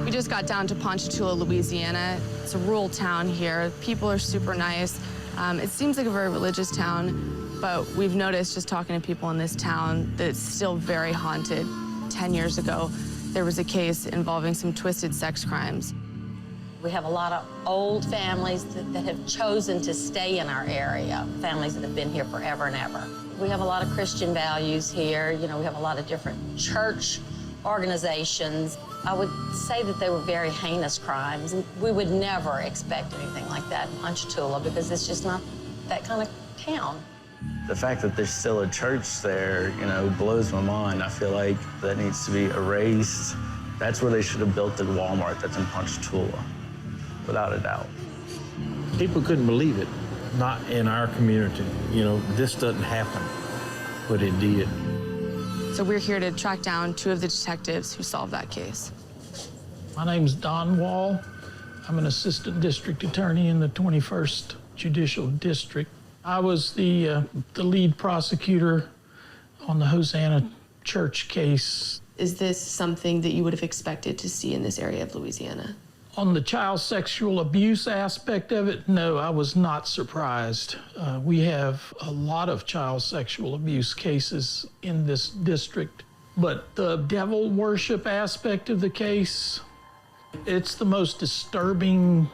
We just got down to Ponchatoula, Louisiana. It's a rural town here. People are super nice. It seems like a very religious town, but we've noticed just talking to people in this town that it's still very haunted. 10 years ago, there was a case involving some twisted sex crimes. We have a lot of old families that have chosen to stay in our area, families that have been here forever and ever. We have a lot of Christian values here. You know, we have a lot of different church organizations. I would say that they were very heinous crimes, and we would never expect anything like that in Ponchatoula because it's just not that kind of town. The fact that there's still a church there, you know, blows my mind. I feel like that needs to be erased. That's where they should have built the Walmart that's in Ponchatoula, without a doubt. People couldn't believe it, not in our community. You know, this doesn't happen, but it did. So we're here to track down two of the detectives who solved that case. My name's Don Wall. I'm an assistant district attorney in the 21st Judicial District. I was the lead prosecutor on the Hosanna church case. Is this something that you would have expected to see in this area of Louisiana? On the child sexual abuse aspect of it, no, I was not surprised. We have a lot of child sexual abuse cases in this district, but the devil worship aspect of the case, it's the most disturbing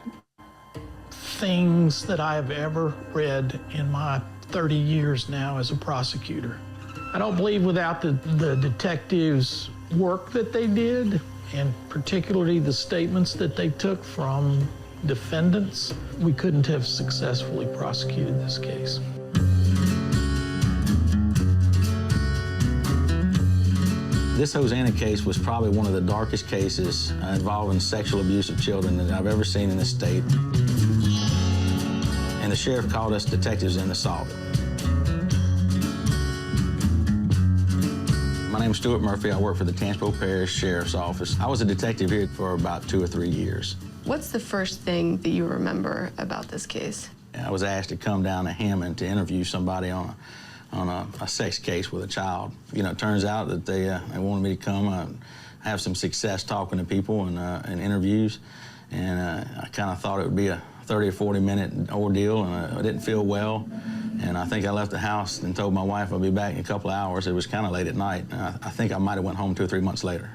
things that I have ever read in my 30 years now as a prosecutor. I don't believe without the detectives' work that they did, and particularly the statements that they took from defendants, we couldn't have successfully prosecuted this case. This Hosanna case was probably one of the darkest cases involving sexual abuse of children that I've ever seen in this state. And the sheriff called us detectives in to solve it. My name's Stuart Murphy. I work for the Tangipahoa Parish Sheriff's Office. I was a detective here for about 2 or 3 years. What's the first thing that you remember about this case? I was asked to come down to Hammond to interview somebody on a sex case with a child. You know, it turns out that they wanted me to come have some success talking to people and interviews, and I kind of thought it would be a 30 or 40 minute ordeal, and I didn't feel well. And I think I left the house and told my wife I'd be back in a couple of hours. It was kind of late at night. I think I might have went home 2 or 3 months later.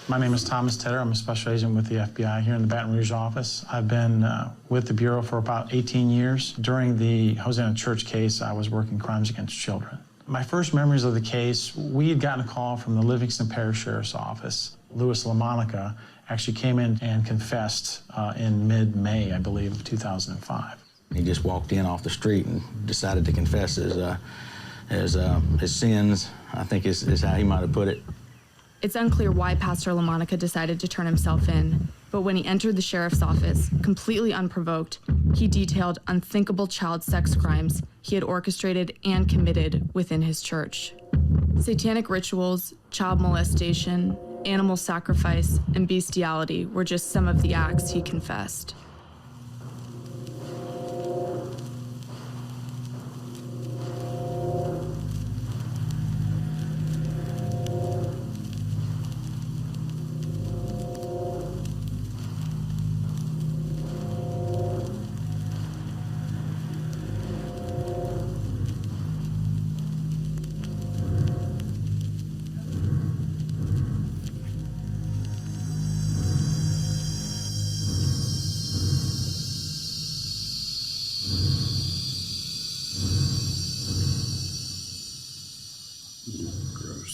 My name is Thomas Tedder. I'm a special agent with the FBI here in the Baton Rouge office. I've been with the Bureau for about 18 years. During the Hosanna Church case, I was working crimes against children. My first memories of the case, we had gotten a call from the Livingston Parish Sheriff's Office. Louis Lamonica actually came in and confessed in mid-May, I believe, of 2005. He just walked in off the street and decided to confess his sins, I think is how he might have put it. It's unclear why Pastor Lamonica decided to turn himself in, but when he entered the sheriff's office, completely unprovoked, he detailed unthinkable child sex crimes he had orchestrated and committed within his church. Satanic rituals, child molestation, animal sacrifice, and bestiality were just some of the acts he confessed.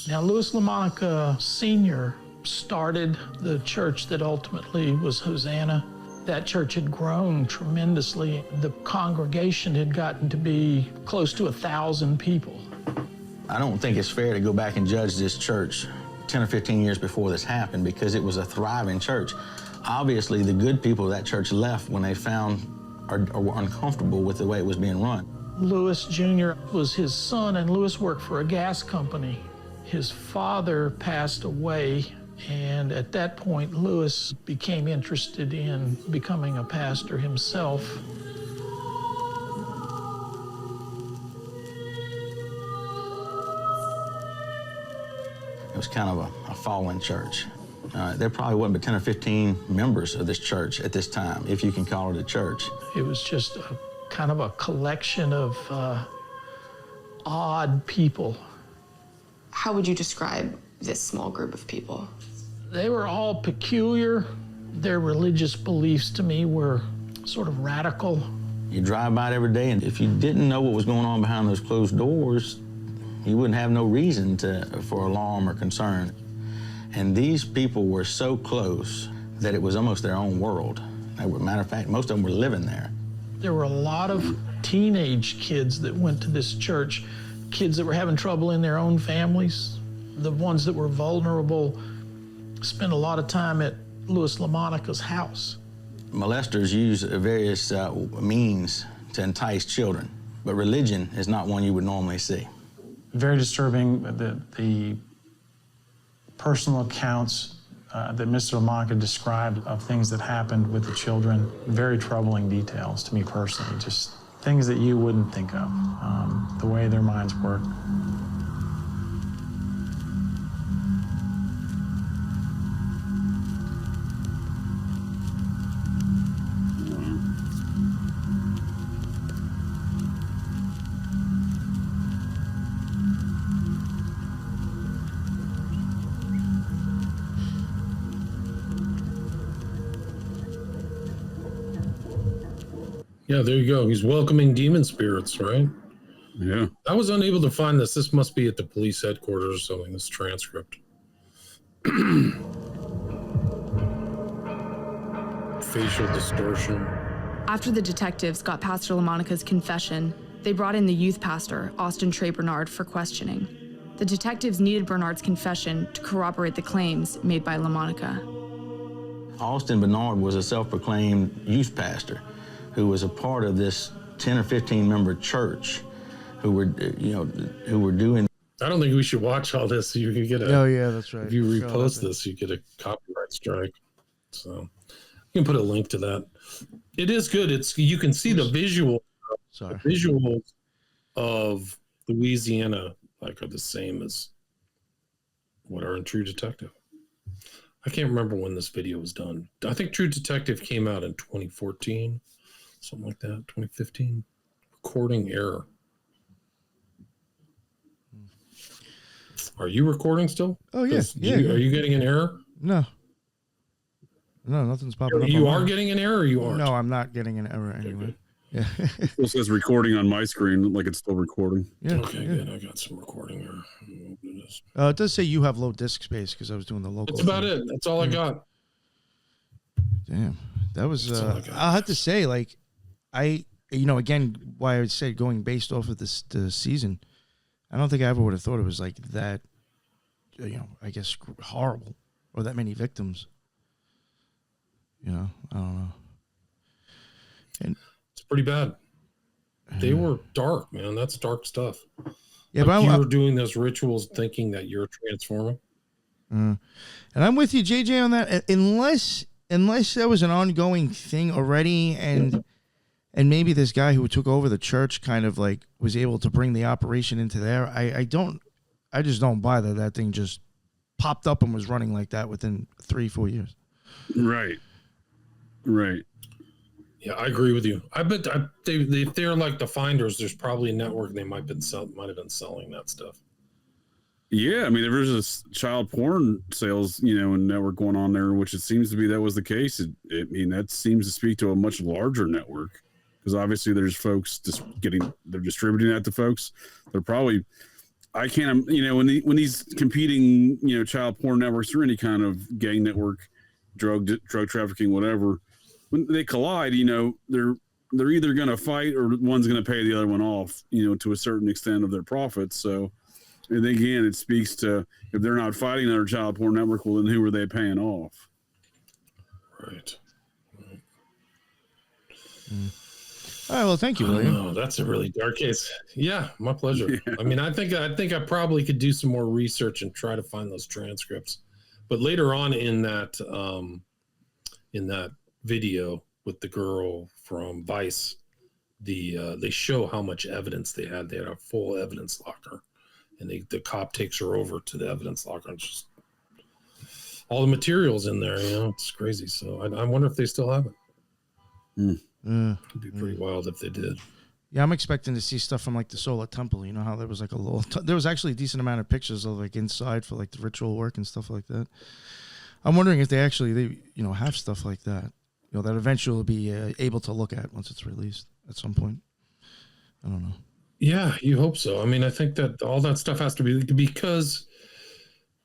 Now, Louis Lamonica Sr. started the church that ultimately was Hosanna. That church had grown tremendously. The congregation had gotten to be close to 1,000 people. I don't think it's fair to go back and judge this church 10 or 15 years before this happened because it was a thriving church. Obviously, the good people of that church left when they found or were uncomfortable with the way it was being run. Louis Jr. was his son, and Louis worked for a gas company. His father passed away, and at that point, Louis became interested in becoming a pastor himself. It was kind of a fallen church. There probably wasn't but 10 or 15 members of this church at this time, if you can call it a church. It was just kind of a collection of odd people. How would you describe this small group of people? They were all peculiar. Their religious beliefs to me were sort of radical. You drive by it every day, and if you didn't know what was going on behind those closed doors, you wouldn't have no reason for alarm or concern. And these people were so close that it was almost their own world. Matter of fact, most of them were living there. There were a lot of teenage kids that went to this church, kids that were having trouble in their own families. The ones that were vulnerable spent a lot of time at Louis Lamonica's house. Molesters use various means to entice children, but religion is not one you would normally see. Very disturbing, the personal accounts that Mr. Lamonica described of things that happened with the children. Very troubling details to me personally, just things that you wouldn't think of, the way their minds work. Yeah, there you go. He's welcoming demon spirits, right? Yeah. I was unable to find this. This must be at the police headquarters or something, this transcript. Facial distortion. After the detectives got Pastor Lamonica's confession, they brought in the youth pastor, Austin Trey Bernard, for questioning. The detectives needed Bernard's confession to corroborate the claims made by Lamonica. Austin Bernard was a self-proclaimed youth pastor who was a part of this 10 or 15 member church who were doing. I don't think we should watch all this. You can get a. Oh yeah, that's right. If you repost this, you get a copyright strike. So you can put a link to that. It is good. You can see the visuals of Louisiana are the same as what are in True Detective. I can't remember when this video was done. I think True Detective came out in 2014. Something like that, 2015. Recording error. Are you recording still? Oh, yeah. Are you getting an error? No, nothing's popping up. You are getting an error or you aren't? No, I'm not getting an error anyway. Yeah. It says recording on my screen, like it's still recording. Yeah. Okay, good. I got some recording error. It does say you have low disk space because I was doing the local. That's about it. That's all I got. Damn. That was, I'll have to say, again, why I would say going based off of the season, I don't think I ever would have thought it was like that, I guess horrible or that many victims. I don't know. And it's pretty bad. They were dark, man. That's dark stuff. Yeah, but you were doing those rituals thinking that you're transforming. And I'm with you, JJ, on that. Unless that was an ongoing thing already, and maybe this guy who took over the church kind of was able to bring the operation into there. I just don't buy that thing just popped up and was running like that within 3-4 years. Right. Yeah, I agree with you. I bet if they're like the finders, there's probably a network they might have been selling that stuff. Yeah, I mean, there was this child porn sales, and network going on there, which it seems to be that was the case. That seems to speak to a much larger network, because obviously there's folks they're distributing that to folks. They're probably, I can't, when these competing, child porn networks or any kind of gang network, drug trafficking, whatever, when they collide, they're either going to fight or one's going to pay the other one off, to a certain extent of their profits. So. And again, it speaks to, if they're not fighting another child porn network, well, then who are they paying off? Right. All right. Well, thank you, William. Oh, that's a really dark case. Yeah, my pleasure. Yeah. I mean, I think I probably could do some more research and try to find those transcripts. But later on in that video with the girl from Vice, they show how much evidence they had. They had a full evidence locker. And the cop takes her over to the evidence locker and just all the materials in there, it's crazy. So I wonder if they still have it. It'd be pretty wild if they did. Yeah, I'm expecting to see stuff from the Solar Temple. You know how there was there was actually a decent amount of pictures of inside for the ritual work and stuff like that. I'm wondering if they have stuff like that, that eventually will be able to look at once it's released. at some point. I don't know. Yeah, you hope so. I mean, I think that all that stuff has to be, because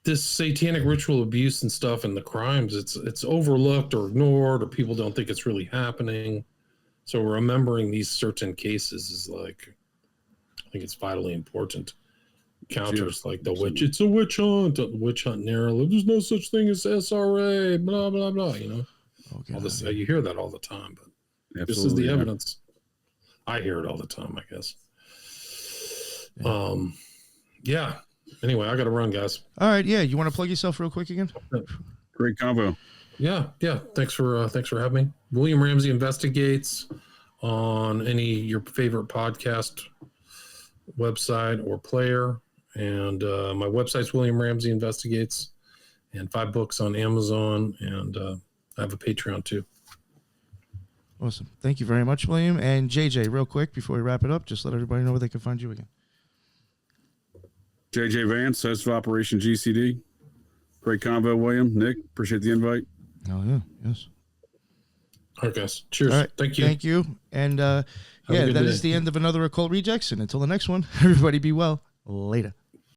this satanic ritual abuse and stuff and the crimes, it's overlooked or ignored, or people don't think it's really happening. So remembering these certain cases is like, I think it's vitally important. Counters like the witch, it's a witch hunt, narrative. There's no such thing as SRA, blah blah blah. You know, all this, you hear that all the time, but this is the evidence. I hear it all the time, I guess. Yeah. Anyway, I got to run, guys. All right. Yeah. You want to plug yourself real quick again? Great combo. Yeah. Thanks for having me. William Ramsey Investigates on your favorite podcast website or player, and my website's William Ramsey Investigates, and 5 books on Amazon, and I have a Patreon too. Awesome. Thank you very much, William. And JJ, real quick before we wrap it up, just let everybody know where they can find you again. JJ Vance, host of Operation GCD. Great convo, William. Nick, appreciate the invite. Oh, yeah. Yes. All right, guys. Cheers. All right. Thank you. Thank you. And that is the end of another Occult Rejects. And until the next one, everybody be well. Later.